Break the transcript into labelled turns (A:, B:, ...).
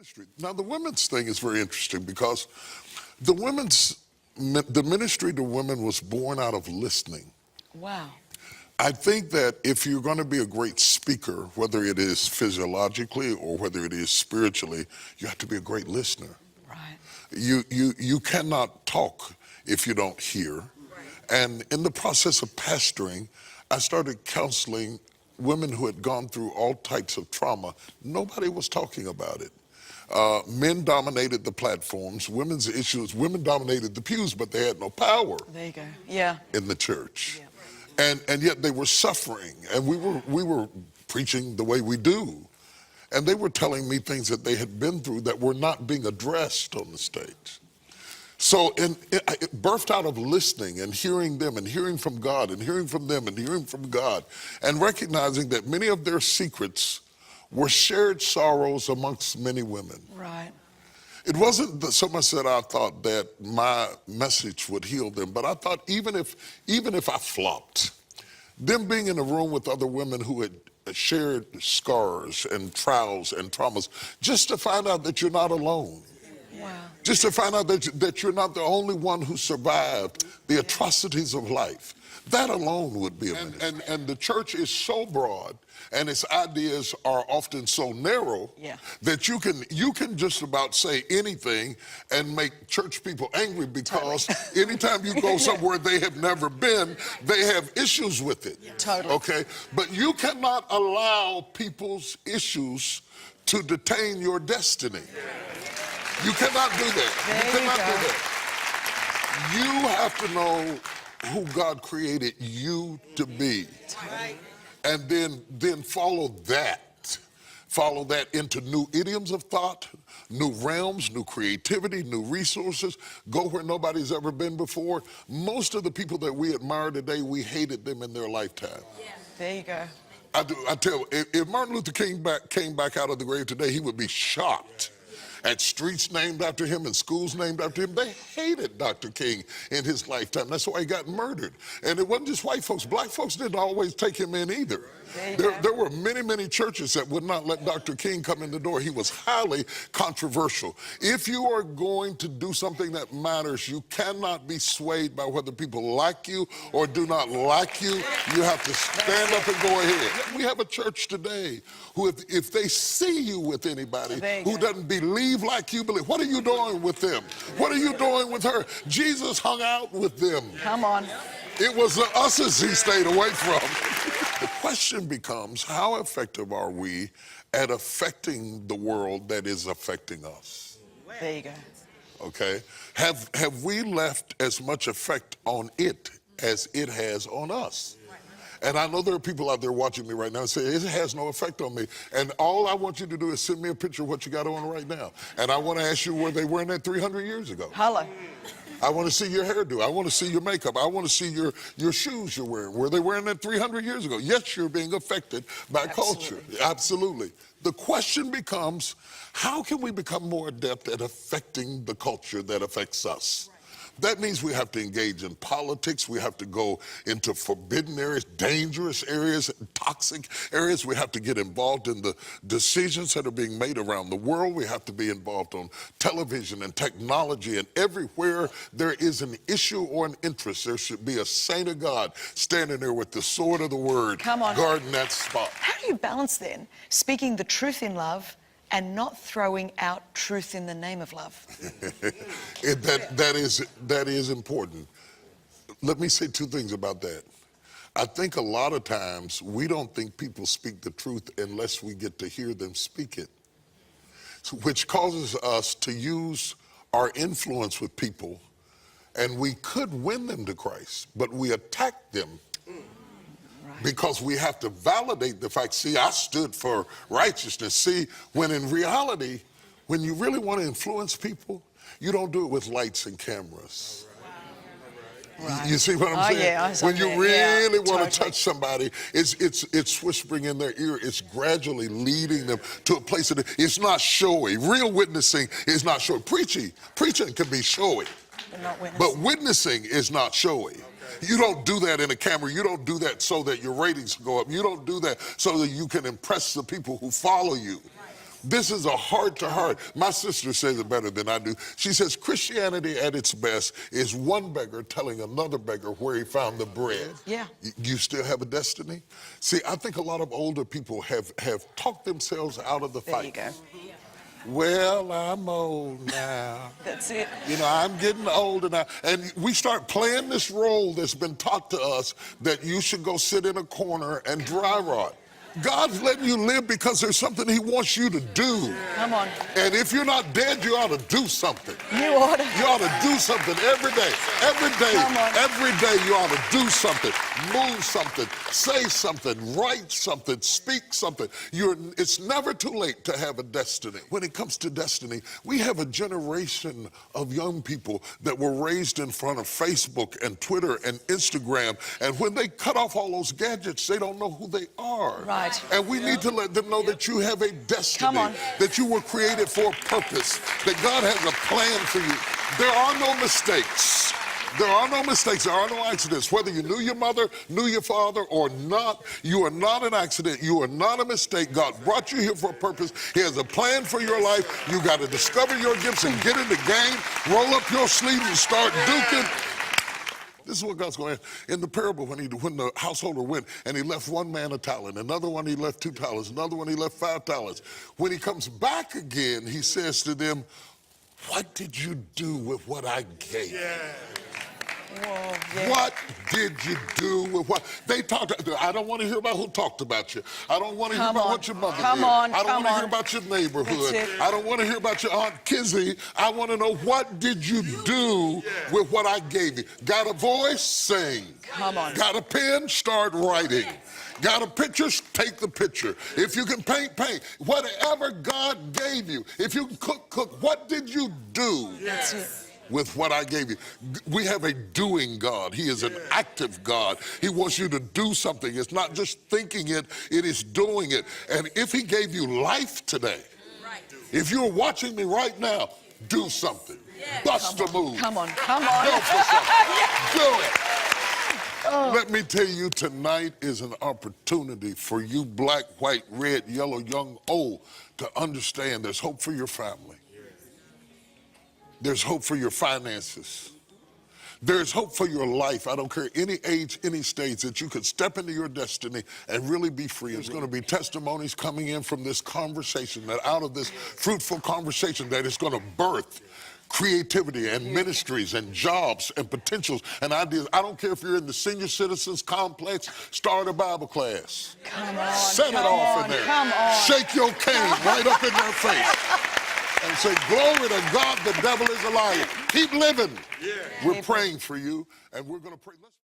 A: ministry. Now, the women's thing is very interesting because the ministry to women was born out of listening.
B: Wow.
A: I think that if you're going to be a great speaker, whether it is physiologically or whether it is spiritually, you have to be a great listener.
B: Right.
A: You cannot talk if you don't hear. And in the process of pastoring, I started counseling women who had gone through all types of trauma. Nobody was talking about it. Men dominated the platforms, women's issues, women dominated the pews, but they had no power.
B: There you go. Yeah.
A: In the church.
B: Yeah.
A: And yet they were suffering, and we were preaching the way we do. And they were telling me things that they had been through that were not being addressed on the stage. So it birthed out of listening and hearing them and hearing from God and hearing from them and hearing from God and recognizing that many of their secrets were shared sorrows amongst many women.
B: Right.
A: It wasn't so much that I thought that my message would heal them, but I thought even if I flopped, them being in a room with other women who had shared scars and trials and traumas, just to find out that you're not alone.
B: Wow.
A: Just to find out that you're not the only one who survived the atrocities of life. That alone would be a ministry. And the church is so broad and its ideas are often so narrow that you can just about say anything and make church people angry because anytime you go somewhere they have never been, they have issues with it.
B: Totally.
A: Okay? But you cannot allow people's issues to detain your destiny. You cannot do that. You cannot do that. You have to know who God created you to be.
B: Right.
A: And then follow that. Follow that into new idioms of thought, new realms, new creativity, new resources. Go where nobody's ever been before. Most of the people that we admire today, we hated them in their lifetime.
B: Yeah. There you go.
A: I tell you, if Martin Luther King came back out of the grave today, he would be shocked at streets named after him and schools named after him. They hated Dr. King in his lifetime. That's why he got murdered. And it wasn't just white folks. Black folks didn't always take him in either. There were many, many churches that would not let Dr. King come in the door. He was highly controversial. If you are going to do something that matters, you cannot be swayed by whether people like you or do not like you. You have to stand up and go ahead. We have a church today who, if they see you with anybody who doesn't believe like you believe, what are you doing with them? What are you doing with her? Jesus hung out with them.
B: Come on.
A: It was the us's he stayed away from. The question becomes, how effective are we at affecting the world that is affecting us?
B: There you go.
A: Okay? Have we left as much effect on it as it has on us? And I know there are people out there watching me right now and say, it has no effect on me. And all I want you to do is send me a picture of what you got on right now. And I want to ask you where they were in that 300 years ago.
B: Hello.
A: I want to see your hairdo. I want to see your makeup. I want to see your shoes you're wearing. Were they wearing that 300 years ago? Yes, you're being affected by culture. Absolutely. The question becomes, how can we become more adept at affecting the culture that affects us? That means we have to engage in politics. We have to go into forbidden areas, dangerous areas, toxic areas. We have to get involved in the decisions that are being made around the world. We have to be involved on television and technology, and everywhere there is an issue or an interest, there should be a saint of God standing there with the sword of the word, guarding that spot.
B: How do you balance then speaking the truth in love and not throwing out truth in the name of love?
A: That is important. Let me say two things about that. I think a lot of times we don't think people speak the truth unless we get to hear them speak it, which causes us to use our influence with people, and we could win them to Christ, but we attack them because we have to validate the fact, see, I stood for righteousness. See, when in reality, when you really want to influence people, you don't do it with lights and cameras.
B: Right.
A: You see what I'm saying?
B: Yeah,
A: when you really want to touch somebody, it's whispering in their ear. It's gradually leading them to a place that it's not showy. Real witnessing is not showy. Preaching can be showy, but witnessing is not showy. You don't do that in a camera. You don't do that so that your ratings go up. You don't do that so that you can impress the people who follow you. This is a heart-to-heart. My sister says it better than I do. She says Christianity at its best is one beggar telling another beggar where he found the bread.
B: Yeah.
A: You still have a destiny? See, I think a lot of older people have talked themselves out of the fight.
B: There you go.
A: Well, I'm old now.
B: That's it.
A: You know, I'm getting older now. And we start playing this role that's been taught to us that you should go sit in a corner and dry rot. God's letting you live because there's something he wants you to do.
B: Come on.
A: And if you're not dead, you ought to do something.
B: You ought to.
A: You ought to do something every day. Every day.
B: Come on.
A: Every day you ought to do something. Move something. Say something. Write something. Speak something. It's never too late to have a destiny. When it comes to destiny, we have a generation of young people that were raised in front of Facebook and Twitter and Instagram. And when they cut off all those gadgets, they don't know who they are.
B: Right.
A: And we need to let them know that you have a destiny,
B: Come on.
A: that you were created for a purpose, that God has a plan for you. There are no mistakes. There are no mistakes. There are no accidents. Whether you knew your mother, knew your father, or not, you are not an accident. You are not a mistake. God brought you here for a purpose. He has a plan for your life. You got to discover your gifts and get in the game, roll up your sleeves and start duking. This is what God's going to do. In the parable, when the householder went and he left one man a talent, another one he left 2 talents, another one he left 5 talents. When he comes back again, he says to them, what did you do with what I gave you?
B: Whoa, yeah.
A: What did you do with what? They talked. I don't want to hear about who talked about you. I don't want to hear about what your mother did. I don't want to hear about your neighborhood. I don't want to hear about your Aunt Kizzy. I want to know, what did you do with what I gave you? Got a voice? Sing.
B: Come on.
A: Got a pen? Start writing. Got a picture? Take the picture. If you can paint, paint. Whatever God gave you. If you can cook, cook. What did you do?
B: That's it.
A: With what I gave you? We have a doing God. He is an active God. He wants you to do something. It's not just thinking it, it is doing it. And if he gave you life today, if you're watching me right now, do something. Bust a move.
B: Come on, come on.
A: Go for something. Do it. Let me tell you, tonight is an opportunity for you, black, white, red, yellow, young, old, to understand there's hope for your family. There's hope for your finances. There's hope for your life. I don't care any age, any stage, that you could step into your destiny and really be free. There's going to be testimonies coming in from this conversation, that out of this fruitful conversation, that it's going to birth creativity and ministries and jobs and potentials and ideas. I don't care if you're in the senior citizens complex, start a Bible class.
B: Come on.
A: Set it off in there.
B: Come on.
A: Shake your cane right up in their face. And say, glory to God, the devil is a liar. Keep living. We're praying for you, and we're going to pray.